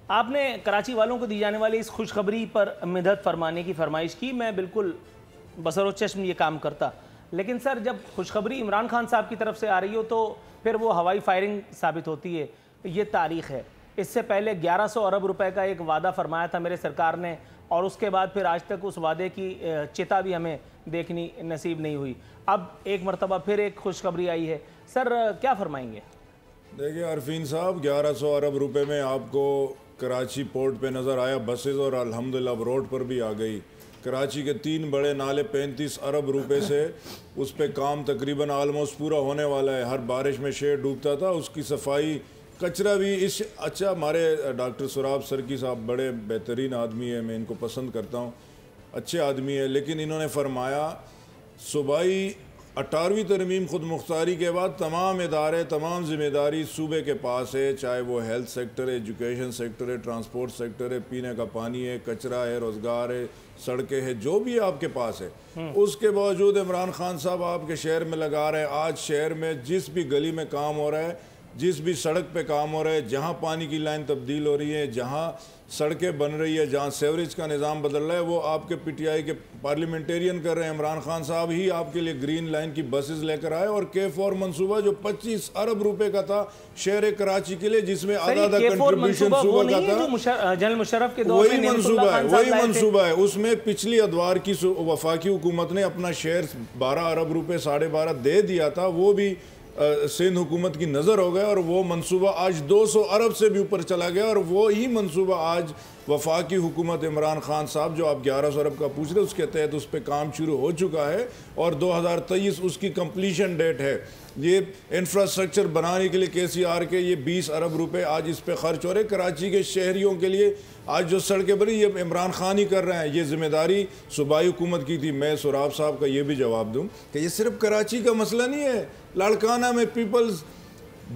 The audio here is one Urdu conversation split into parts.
آپ نے کراچی والوں کو دی جانے والی اس خوشخبری پر مدد فرمانے کی فرمائش کی. میں بالکل بصر و چشم یہ کام کرتا، لیکن سر جب خوشخبری عمران خان صاحب کی طرف سے آ رہی ہو تو پھر وہ ہوائی فائرنگ ثابت ہوتی ہے. یہ تاریخ ہے. اس سے پہلے 1100 ارب روپے کا ایک وعدہ فرمایا تھا میرے سرکار نے، اور اس کے بعد پھر آج تک اس وعدے کی چتا بھی ہمیں دیکھنی نصیب نہیں ہوئی. اب ایک مرتبہ پھر ایک خوشخبری آئی ہے. سر کیا فرمائیں گے؟ دیکھیں عرفین صاحب، 1100 ارب روپے میں آپ کو کراچی پورٹ پہ نظر آیا بسز، اور الحمدللہ اب روڈ پر بھی آ گئی. کراچی کے 3 بڑے نالے 35 ارب روپے سے اس پہ کام تقریباً آلموسٹ پورا ہونے والا ہے. ہر بارش میں شیڈ ڈوبتا تھا، اس کی صفائی، کچرا بھی اچھا. ہمارے ڈاکٹر سراب سرکی صاحب بڑے بہترین آدمی ہیں، میں ان کو پسند کرتا ہوں، اچھے آدمی ہے. لیکن انہوں نے فرمایا صوبائی 18ویں ترمیم خود مختاری کے بعد تمام ادارے، تمام ذمہ داری صوبے کے پاس ہے، چاہے وہ ہیلتھ سیکٹر ہے، ایجوکیشن سیکٹر ہے، ٹرانسپورٹ سیکٹر ہے، پینے کا پانی ہے، کچرا ہے، روزگار ہے، سڑکیں ہے، جو بھی آپ کے پاس ہے. اس کے باوجود عمران خان صاحب آپ کے شہر میں لگا رہے ہیں. آج شہر میں جس بھی گلی میں کام ہو رہا ہے، جس بھی سڑک پہ کام ہو رہا ہے، جہاں پانی کی لائن تبدیل ہو رہی ہے، جہاں سڑکیں بن رہی ہے، جہاں سیوریج کا نظام بدل رہا ہے، وہ آپ کے پی ٹی آئی کے پارلیمنٹیرین کر رہے ہیں. عمران خان صاحب ہی آپ کے لیے گرین لائن کی بسز لے کر آئے، اور K4 منصوبہ جو 25 ارب روپے کا تھا شہر کراچی کے لیے، جس میں آدھا کنٹریبیوشن صوبہ کا تھا، جنرل مشرف کے دور میں وہی منصوبہ ہے. اس میں پچھلی ادوار کی وفاقی حکومت نے اپنا شہر 12 ارب روپے 12.5 دے دیا تھا، وہ بھی سندھ حکومت کی نظر ہو گیا، اور وہ منصوبہ آج 200 ارب سے بھی اوپر چلا گیا. اور وہی منصوبہ آج وفاقی حکومت عمران خان صاحب جو آپ 1100 ارب کا پوچھ رہے، اس کے تحت اس پہ کام شروع ہو چکا ہے، اور 2023 اس کی کمپلیشن ڈیٹ ہے. یہ انفراسٹرکچر بنانے کے لیے KCR کے یہ 20 ارب روپے آج اس پہ خرچ ہو رہے. کراچی کے شہریوں کے لیے آج جو سڑکیں بنی یہ عمران خان ہی کر رہے ہیں. یہ ذمہ داری صوبائی حکومت کی تھی. میں سراب صاحب کا یہ بھی جواب دوں کہ یہ صرف کراچی کا مسئلہ نہیں ہے. لاڑکانہ میں پیپلز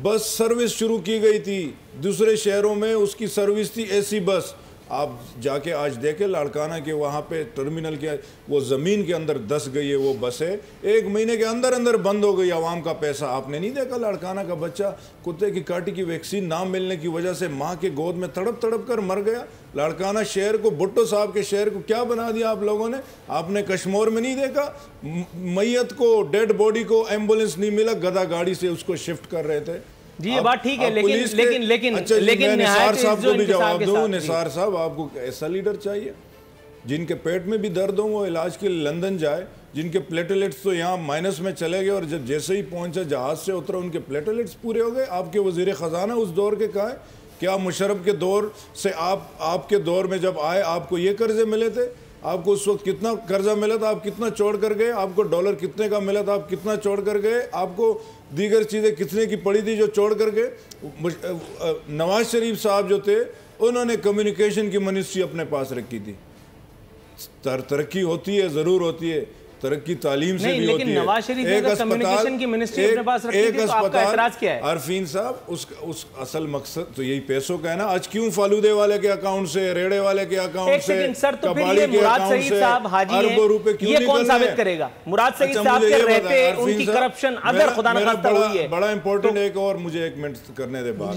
بس سروس شروع کی گئی تھی، دوسرے شہروں میں اس کی سروس تھی AC بس. آپ جا کے آج دیکھیں لاڑکانہ کے وہاں پہ ٹرمینل کے وہ زمین کے اندر دس گئی ہے وہ بسیں، 1 مہینے کے اندر بند ہو گئی. عوام کا پیسہ آپ نے نہیں دیکھا. لاڑکانہ کا بچہ کتے کی کاٹی کی ویکسین نہ ملنے کی وجہ سے ماں کے گود میں تڑپ کر مر گیا. لاڑکانہ شہر کو، بھٹو صاحب کے شہر کو کیا بنا دیا آپ لوگوں نے. آپ نے کشمور میں نہیں دیکھا میت کو، ڈیڈ باڈی کو ایمبولنس نہیں ملا، گدھا گاڑی سے اس کو شفٹ کر رہے تھے. جی یہ بات ٹھیک ہے، لیکن نثار صاحب کو بھی جواب دوں. نثار صاحب آپ کو ایسا لیڈر چاہیے جن کے پیٹ میں بھی درد ہو، وہ علاج کے لیے لندن جائے، جن کے پلیٹلیٹس تو یہاں مائنس میں چلے گئے، اور جب جیسے ہی پہنچا جہاز سے اترا ان کے پلیٹلیٹس پورے ہو گئے. آپ کے وزیر خزانہ اس دور کے کہا ہے کیا مشرف کے دور سے آپ کے دور میں جب آئے آپ کو یہ قرضے ملے تھے؟ آپ کو اس وقت کتنا قرضہ ملا تھا؟ آپ کتنا چھوڑ کر گئے؟ آپ کو ڈالر کتنے کا ملا تھا؟ آپ کتنا چھوڑ کر گئے؟ آپ کو دیگر چیزیں کتنے کی پڑی تھی جو چھوڑ کر گئے؟ نواز شریف صاحب جو تھے انہوں نے کمیونیکیشن کی منسٹری اپنے پاس رکھی تھی. ترقی ہوتی ہے، ضرور ہوتی ہے، ترقی تعلیم سے بھی ہوتی ہے. لیکن نواز شریف نے اگر کمیونیکیشن کی منسٹری اپنے پاس رکھی تھی تو آپ کا اعتراض کیا ہے؟ عرفین صاحب اس اصل مقصد تو یہی پیسوں کا ہے نا. آج کیوں فالودے والے کے اکاؤنٹ سے، ریڑے والے کے اکاؤنٹ سے، کباڑی کے اکاؤنٹ سے اربوں روپے کیوں نکل رہے ہیں؟ یہ کون ثابت کرے گا؟ مراد سعید صاحب کے رہتے ان کی کرپشن اگر خدا نخواستہ ہوئی ہے. بڑا امپورٹنٹ ایک اور مجھے 1 منٹ کرنے دے بات.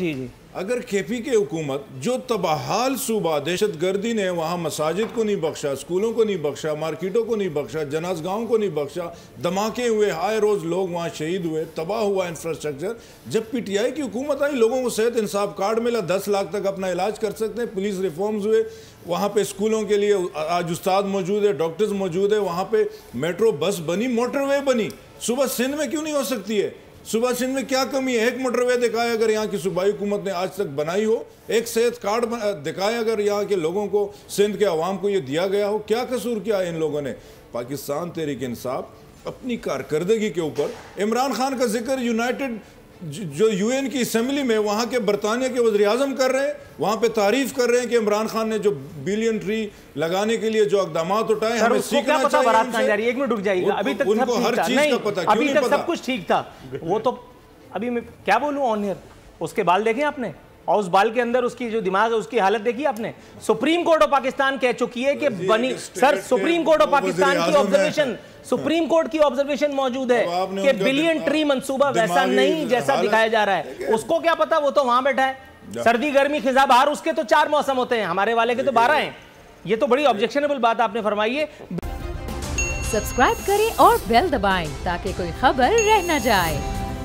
اگر KP کی حکومت جو تباہال صوبہ دہشت گردی نے وہاں مساجد کو نہیں بخشا، اسکولوں کو نہیں بخشا، مارکیٹوں کو نہیں بخشا، جناز گاہوں کو نہیں بخشا، دھماکے ہوئے، ہائے روز لوگ وہاں شہید ہوئے، تباہ ہوا انفراسٹرکچر. جب PTI کی حکومت آئی لوگوں کو صحت انصاف کارڈ ملا، 10 لاکھ تک اپنا علاج کر سکتے ہیں. پولیس ریفارمز ہوئے، وہاں پہ اسکولوں کے لیے آج استاد موجود ہے، ڈاکٹرز موجود ہے، وہاں پہ میٹرو بس بنی، موٹر وے بنی. صوبہ سندھ میں کیوں نہیں ہو سکتی ہے؟ صوبہ سندھ میں کیا کمی ہے؟ ایک موٹر وے دکھائے اگر یہاں کی صوبائی حکومت نے آج تک بنائی ہو، ایک صحت کارڈ دکھائے اگر یہاں کے لوگوں کو، سندھ کے عوام کو یہ دیا گیا ہو. کیا قصور کیا ہے ان لوگوں نے؟ پاکستان تحریک انصاف اپنی کارکردگی کے اوپر عمران خان کا ذکر یونائٹڈ جو UN کی اسمبلی میں وہاں کے برطانیہ کے وزیر اعظم کر رہے ہیں، وہاں پہ تعریف کر رہے ہیں کہ عمران خان نے جو بلین ٹری لگانے کے لیے جو اقدامات اٹھائے ہمیں سیکھنا چاہیے. 1 منٹ رک جائیے گا. ابھی تک ان کو ہر چیز کا پتہ کیوں نہیں پتا؟ ابھی تک سب کچھ ٹھیک تھا. وہ تو ابھی میں کیا بولوں آن ایئر، اس کے بال دیکھیں آپ نے، اور اس بال کے اندر اس کی جو دماغ ہے اس کی حالت دیکھی آپ نے. سپریم کورٹ آف پاکستان کہہ چکی ہے کہ بنی سر سپریم کورٹ آف پاکستان کی آبزرویشن، سپریم کورٹ کی آبزرویشن موجود ہے کہ بلین ٹری منصوبہ ویسا نہیں جیسا دکھایا جا رہا ہے. اس کو کیا پتا، وہ تو وہاں بیٹھا ہے. سردی گرمی خزاں بہار اس کے تو 4 موسم ہوتے ہیں, ہمارے والے کے تو 12 ہیں. یہ تو بڑی آبجیکشنیبل بات آپ نے فرمائی ہے. سبسکرائب کریں اور بیل دبائیں تاکہ کوئی خبر رہ نہ جائے.